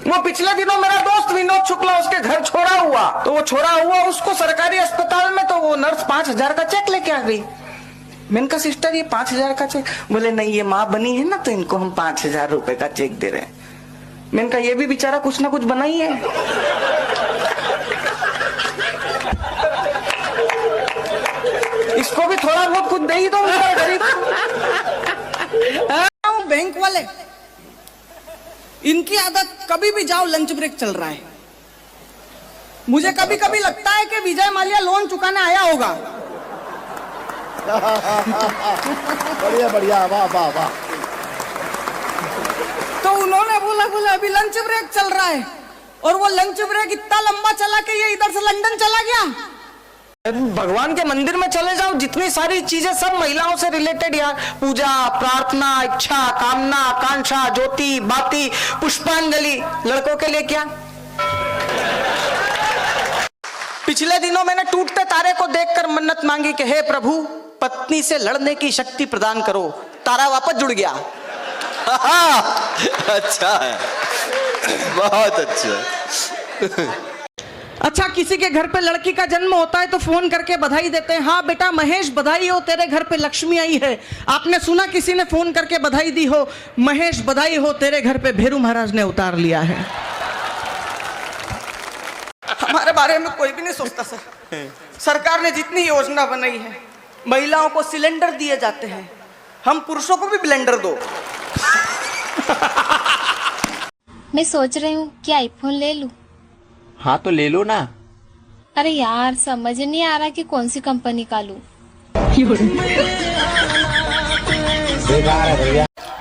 वो पिछले दिनों मेरा दोस्त विनोद शुक्ला उसके घर छोड़ा हुआ, तो वो छोड़ा हुआ उसको सरकारी अस्पताल में, तो वो नर्स 5,000 का चेक लेके आ गई। मैंने कहा सिस्टर ये 5,000 का चेक? बोले नहीं, ये माँ बनी है ना तो इनको हम 5,000 रुपए का चेक दे रहे हैं। मैंने कहा ये भी बेचारा कुछ ना कुछ बना ही है। इसको भी थोड़ा बहुत कुछ दे ही दो गरीब। बैंक वाले, इनकी आदत, कभी भी जाओ लंच ब्रेक चल रहा है। मुझे कभी कभी लगता है कि विजय माल्या लोन चुकाने आया होगा। बढ़िया बढ़िया, वाह वाह वाह। तो उन्होंने बोला अभी लंच ब्रेक चल रहा है, और वो लंच ब्रेक इतना लंबा चला कि ये इधर से लंदन चला गया। भगवान के मंदिर में चले जाओ, जितनी सारी चीजें सब महिलाओं से रिलेटेड यार, पूजा, प्रार्थना, इच्छा, कामना, आकांक्षा, ज्योति, बाती, पुष्पांजलि। लड़कों के लिए क्या? पिछले दिनों मैंने टूटते तारे को देखकर मन्नत मांगी कि हे प्रभु पत्नी से लड़ने की शक्ति प्रदान करो। तारा वापस जुड़ गया। अच्छा है, बहुत अच्छा। अच्छा, किसी के घर पे लड़की का जन्म होता है तो फोन करके बधाई देते हैं, हाँ बेटा महेश बधाई हो, तेरे घर पे लक्ष्मी आई है। आपने सुना किसी ने फोन करके बधाई दी हो, महेश बधाई हो, तेरे घर पे भेरू महाराज ने उतार लिया है। हमारे बारे में कोई भी नहीं सोचता सर। सरकार ने जितनी योजना बनाई है, महिलाओं को सिलेंडर दिए जाते हैं, हम पुरुषों को भी ब्लेंडर दो। मैं सोच रही हूँ कि आईफोन ले लूं। हाँ तो ले लो ना। अरे यार समझ नहीं आ रहा कि कौन सी कंपनी का लूं।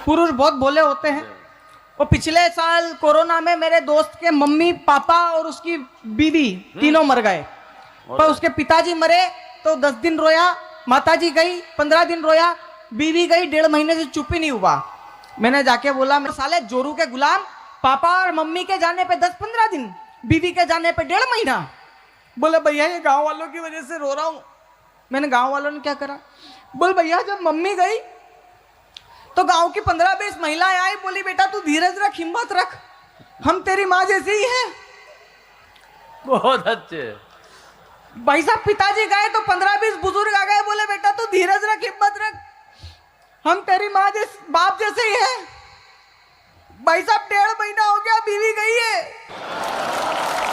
पुरुष बहुत भोले होते हैं। वो पिछले साल कोरोना में मेरे दोस्त के मम्मी पापा और उसकी बीवी तीनों मर गए, पर उसके पिताजी मरे तो 10 दिन रोया, माताजी गई 15 दिन रोया, बीवी गई 1.5 महीने से चुप ही नहीं हुआ। मैंने जाके बोला मेरे साले जोरू के गुलाम, पापा और मम्मी के जाने पे 10-15 दिन, बीवी के जाने पे 1.5 महीना। बोले भैया ये गांव वालों की वजह से रो रहा हूं। मैंने गांव वालों ने क्या करा? बोल भैया जब मम्मी गई तो गांव की 15-20 महिलाएं आई, बोली बेटा तू धीरज रख, हिम्मत रख, हम तेरी माँ जैसे ही हैं। बहुत अच्छे। भाई साहब पिताजी गए तो 15-20 बुजुर्ग आ गए, बोले बेटा तू धीरज रख, हिम्मत रख, हम तेरी माँ जैसे बाप जैसे ही हैं। भाई साहब 1.5 महीना हो गया, बीवी गई है।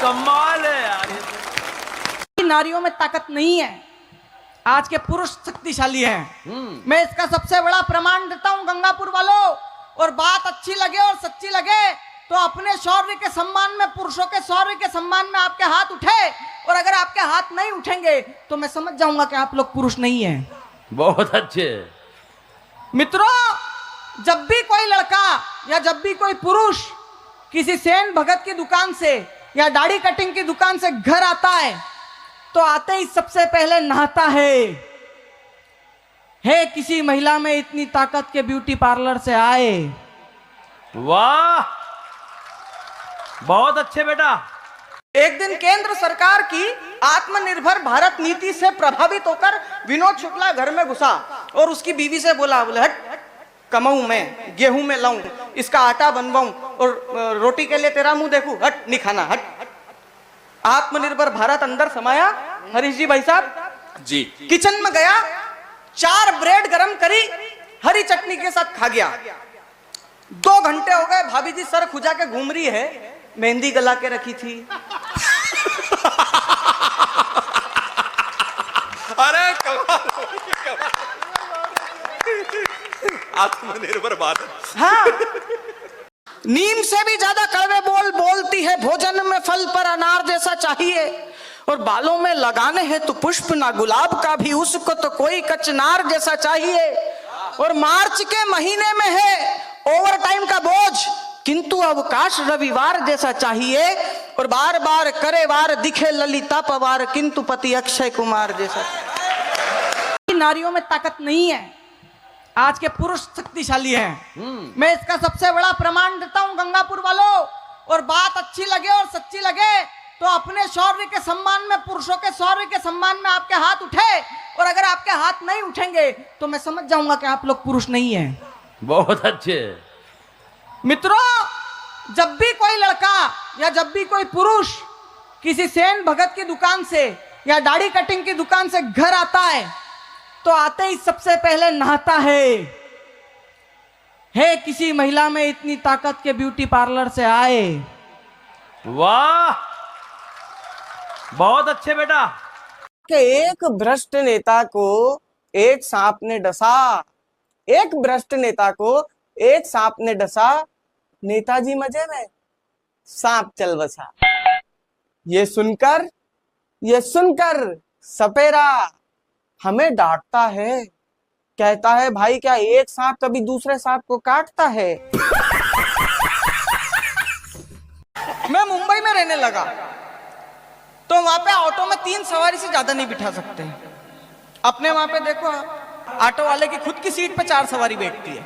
कमाल है यार। नारियों में ताकत नहीं है, आज के पुरुष शक्तिशाली हैं। मैं इसका सबसे बड़ा प्रमाण देता हूं गंगापुर वालों। और बात अच्छी लगे और सच्ची लगे तो अपने शौर्य के सम्मान में, पुरुषों के शौर्य के सम्मान में आपके हाथ उठे, और अगर आपके हाथ नहीं उठेंगे तो मैं समझ जाऊंगा कि आप लोग पुरुष नहीं हैं। बहुत अच्छे। मित्रों, जब भी कोई लड़का या जब भी कोई पुरुष किसी सेन भगत की दुकान से या दाढ़ी कटिंग की दुकान से घर आता है तो आते ही सबसे पहले नहाता है किसी महिला में इतनी ताकत के ब्यूटी पार्लर से आए। वाह, बहुत अच्छे बेटा। एक दिन केंद्र सरकार की आत्मनिर्भर भारत नीति से प्रभावित होकर विनोद शुक्ला घर में घुसा और उसकी बीवी से बोले हट कमाऊं मैं, गेहूं में लाऊं, इसका आटा बनवाऊं और रोटी के लिए तेरा मुंह देखूं, हट नहीं खाना, हट। आत्मनिर्भर भारत अंदर समाया। हरीश जी भाई साहब जी किचन में गया, 4 ब्रेड गरम करी, हरी चटनी के साथ खा गया। 2 घंटे हो गए, भाभी जी सर खुजा के घूम रही है, मेहंदी गला के रखी थी। अरे कमाल। आत्मनिर्भर भारत। हाँ, नीम से भी ज्यादा कड़वे बोल बोलती है, भोजन में फल पर अनार जैसा चाहिए, और बालों में लगाने हैं तो पुष्प ना गुलाब का भी, उसको तो कोई कचनार जैसा चाहिए। और मार्च के महीने में है ओवर टाइम का बोझ, किंतु अवकाश रविवार जैसा चाहिए, और बार बार करे वार दिखे ललिता पवार, किंतु पति अक्षय कुमार जैसा। नारियों में ताकत नहीं है, आज के पुरुष शक्तिशाली हैं। मैं इसका सबसे बड़ा प्रमाण देता हूं गंगापुर वालों। और बात अच्छी लगे और सच्ची लगे तो अपने शौर्य के सम्मान में, पुरुषों के शौर्य के सम्मान में आपके हाथ उठे, और अगर आपके हाथ नहीं उठेंगे तो मैं समझ जाऊंगा कि आप लोग पुरुष नहीं हैं। बहुत अच्छे। मित्रों, जब भी कोई लड़का या जब भी कोई पुरुष किसी सेन भगत की दुकान से या दाढ़ी कटिंग की दुकान से घर आता है तो आते ही सबसे पहले नहाता है किसी महिला में इतनी ताकत के ब्यूटी पार्लर से आए। वाह, बहुत अच्छे बेटा। कि एक भ्रष्ट नेता को एक सांप ने डसा, एक भ्रष्ट नेता को एक सांप ने डसा, नेताजी मजे में, सांप चल बसा। ये सुनकर सपेरा हमें डांटता है, कहता है भाई क्या एक सांप कभी दूसरे सांप को काटता है। मैं मुंबई में रहने लगा तो वहां पे ऑटो में 3 सवारी से ज्यादा नहीं बिठा सकते। अपने वहां पे देखो, ऑटो वाले की खुद की सीट पे 4 सवारी बैठती है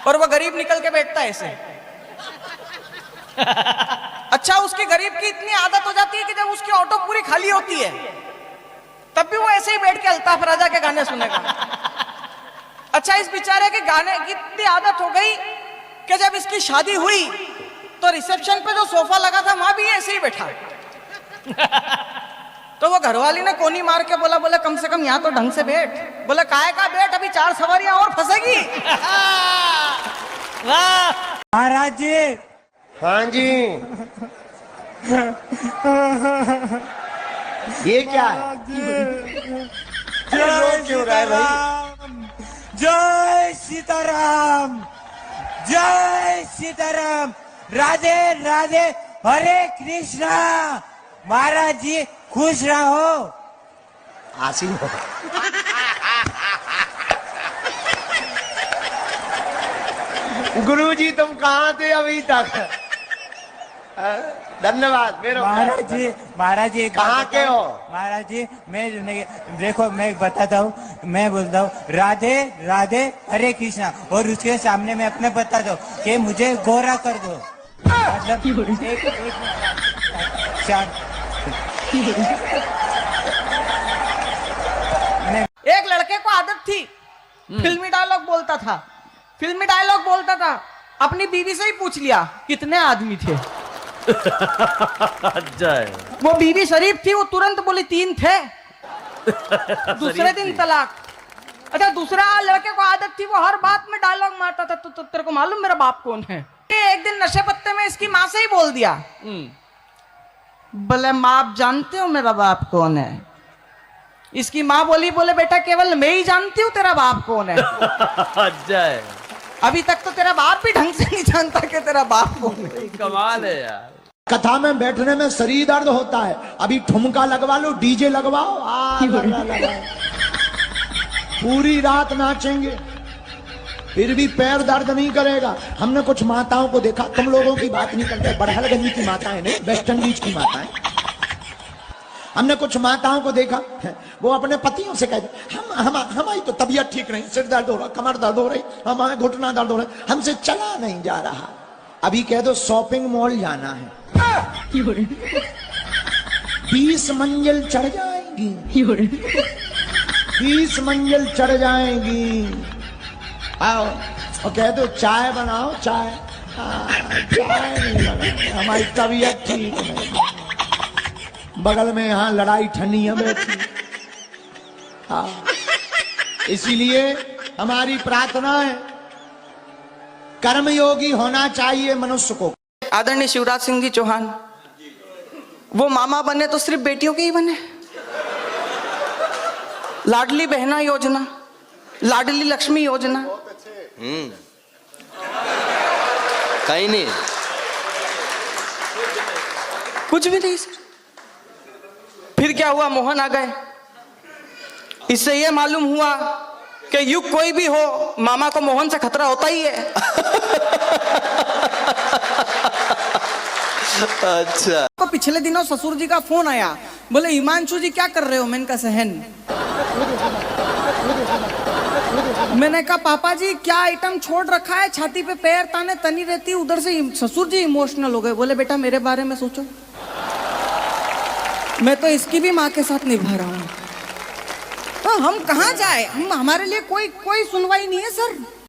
और वो गरीब निकल के बैठता है ऐसे। अच्छा, उसकी गरीब की इतनी आदत हो जाती है कि जब उसकी ऑटो पूरी खाली होती है तब भी वो ऐसे ही बैठ के अल्ताफ राजा के गाने सुनेगा। अच्छा, इस बेचारे के गाने की इतनी आदत हो गई कि जब इसकी शादी हुई तो रिसेप्शन पे जो सोफा लगा था वहां भी ऐसे ही बैठा। तो वो घरवाली ने कोनी मार के बोला कम से कम यहाँ तो ढंग से बैठ। बोले काहे का बैठ, अभी 4 सवारियां और फंसेगी। महाराज जी। हाँ जी। ये क्या है? क्यों रहा है भाई? जय सीताराम, जय सीताराम, राधे राधे, हरे कृष्णा। महाराज जी खुश रहो। आसीन हो। गुरुजी तुम कहाँ थे अभी तक? धन्यवाद। महाराज जी कहाँ के हो? महाराज जी मैं देखो, मैं बताता हूँ, मैं बोलता हूँ राधे राधे हरे कृष्णा और उसके सामने मैं अपने बताता हूँ कि मुझे गोरा कर दो। मतलब एक लड़के को आदत थी, फिल्मी डायलॉग बोलता था। अपनी बीवी से ही पूछ लिया कितने आदमी थे। अच्छा है। वो बीवी शरीफ थी, वो तुरंत बोली 3 थे। दूसरे दिन तलाक। अच्छा, दूसरा लड़के को आदत थी, वो हर बात में डायलॉग मारता था, तो तेरे को मालूम मेरा बाप कौन है? एक दिन नशे पत्ते में इसकी माँ से ही बोल दिया, बोले माँ आप जानते हो मेरा बाप कौन है? इसकी माँ बोले बेटा केवल मैं ही जानती हूँ तेरा बाप कौन है। अच्छा है। अभी तक तो तेरा बाप भी ढंग से नहीं जानता कि तेरा बाप कौन है। कमाल है यार। कथा में बैठने में शरीर दर्द होता है, अभी ठुमका लगवा लो, डीजे लगवाओ, पूरी रात नाचेंगे फिर भी पैर दर्द नहीं करेगा। हमने कुछ माताओं को देखा, तुम लोगों की बात नहीं करते, बड़हलगंज की माताएं नहीं, वेस्ट इंडीज की माताएं। हमने कुछ माताओं को देखा, वो अपने पतियों से कहते हमारी तो तबीयत ठीक नहीं, सिर दर्द हो रहा, कमर दर्द हो रही, हमारे घुटना दर्द हो रहा, हमसे चला नहीं जा रहा। अभी कह दो शॉपिंग मॉल जाना है, 20 मंजिल चढ़ जाएंगी, 20 मंजिल चढ़ जाएंगी। आओ और कह दो चाय बनाओ, चाय नहीं बनाओ, हमारी तबीयत ठीक नहीं। बगल में यहाँ लड़ाई ठन्नी है बैठी। इसीलिए हमारी प्रार्थना है, कर्मयोगी होना चाहिए मनुष्य को। आदरणीय शिवराज सिंह जी चौहान, वो मामा बने तो सिर्फ बेटियों के ही बने। लाडली बहना योजना, लाडली लक्ष्मी योजना, कहीं नहीं, कुछ भी नहीं सर। फिर क्या हुआ, मोहन आ गए। इससे यह मालूम हुआ कि युग कोई भी हो, मामा को मोहन से खतरा होता ही है। अच्छा। तो पिछले दिनों ससुर जी का फोन आया, बोले हिमांशु जी क्या कर रहे हो? मैंने कहा सहन। मैंने कहा पापा जी क्या आइटम छोड़ रखा है, छाती पे पैर ताने तनी रहती। उधर से ससुर जी इमोशनल हो गए, बोले बेटा मेरे बारे में सोचो, मैं तो इसकी भी माँ के साथ निभा रहा हूँ। तो हम कहाँ जाए, हमारे लिए कोई सुनवाई नहीं है सर।